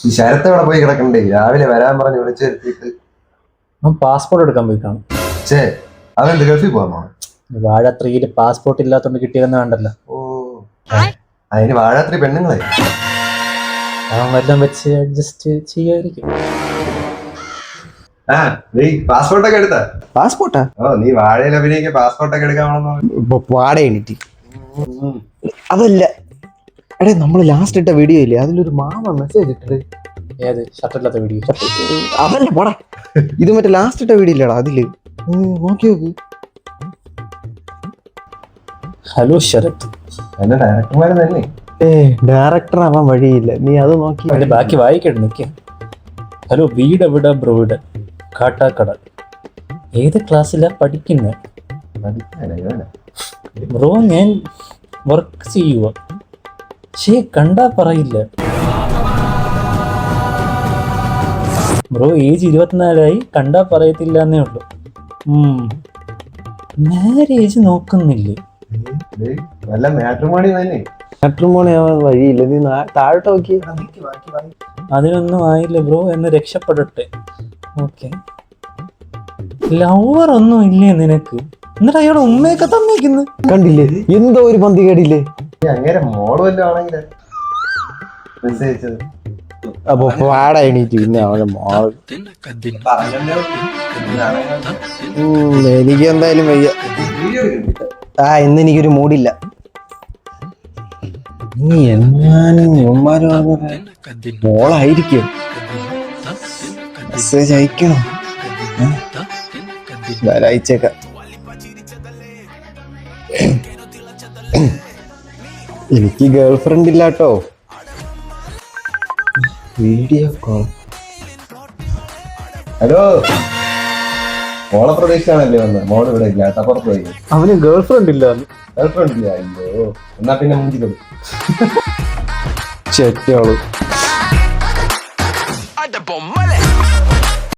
ഈ ശരത്ത് ഇവിടെ പോയി കിടക്കണ്ടേ? രാവിലെ വരാൻ പറഞ്ഞ് വിളിച്ചു വരുത്തിയിട്ട്. പാസ്പോർട്ട് എടുക്കാൻ പോയി കാണും. ചേ, അതെന്ത് ഗൾഫിൽ പോകാമോ? വാഴ 3 പാസ്പോർട്ട് ഇല്ലാത്തോണ്ട് കിട്ടിയതെന്ന് വേണ്ടല്ലോ. ഓ, അതിന് വാഴാത്രി പെണ്ണുങ്ങളെ അവൻ വല്ലതും വെച്ച് അഡ്ജസ്റ്റ് ചെയ്യായിരിക്കും. ആ, നീ പാസ്പോർട്ടൊക്കെ എടുത്ത? പാസ്പോർട്ടാ? ഓ, നീ വാഴയിൽ അഭിനയിക്കാൻ പാസ്പോർട്ടൊക്കെ എടുക്കാമെന്ന് വാട എണീറ്റ്. അതല്ല എടേ, നമ്മള് ലാസ്റ്റ് ഇട്ട വീഡിയോ ഇല്ലേ, അതിലൊരു മാമ മെസ്സേജ് ഇട്ടത്. ഏത് ഷർട്ടില്ലാത്ത വീഡിയോ? അതല്ല പോടാ, ഇത് മറ്റേ ലാസ്റ്റ് ഇട്ട വീഡിയോ ഇല്ലടാ, അതില് നോക്കി നോക്ക്. ഹലോ ശരത്. എന്റെ ഡയറക്ടർമാര് തന്നെ. ഡയറക്ടർ ആവാൻ വഴിയില്ല, നീ അത് നോക്കി. അതിന്റെ ബാക്കി വായിക്കട്ടെ, നിൽക്കുക. ഹലോ, വീട് എവിടെ ബ്രോയുടെ? കാട്ടാക്കട. ഏത് ക്ലാസ്സിലാ പഠിക്കുന്നത് ബ്രോ? ഞാൻ വർക്ക് ചെയ്യുക. കണ്ടാ പറയില്ല ബ്രോ. ഏജ് 24 കണ്ടാ പറയത്തില്ല എന്നേ ഉള്ളു. മാരേജ് നോക്കുന്നില്ലേ? നല്ല മാട്രിമോണി തന്നെ. മാട്രിമോണി ആവാൻ വഴിയില്ല, നീ താഴോട്ട് നോക്കി. അതിനൊന്നും ആയില്ല ബ്രോ, എന്ന് രക്ഷപ്പെടട്ടെ. ഓക്കെ. ലവർ ഒന്നും ഇല്ലേ നിനക്ക്? എന്നിട്ട് അയാളെ ഉമ്മയൊക്കെ തന്നേക്കുന്നു. കണ്ടില്ലേ, എന്തോ ഒരു പന്തി കേടില്ലേ. അങ്ങനെ മോള് വല്ലതും ആണെങ്കിൽ മെസ്സേജ്. അപ്പൊ വാട എണീറ്റ്. പിന്നെ അവന്റെ മോള്. എനിക്ക് എന്തായാലും വയ്യ. ഇന്ന് എനിക്കൊരു മൂടില്ല. നീ എങ്ങാനും മോളായിരിക്കും. മെസ്സേജ് അയക്കണം, അയച്ചേക്കാം. എനിക്ക് ഗേൾ ഫ്രണ്ട് ഇല്ലാട്ടോ. Video call. ഹലോ, മോളെ പ്രതീക്ഷയാണല്ലേ വന്നത്? മോള് ഇവിടെ ഇല്ല, അപ്പുറത്ത് പോയി. അവന് ഗേൾ ഫ്രണ്ട് ഇല്ല. ഗേൾ ഫ്രണ്ട് ഇല്ല? അയ്യോ, എന്നാ പിന്നെ മുഞ്ചി കൊടുക്കും. ചെറ്റോളൂ.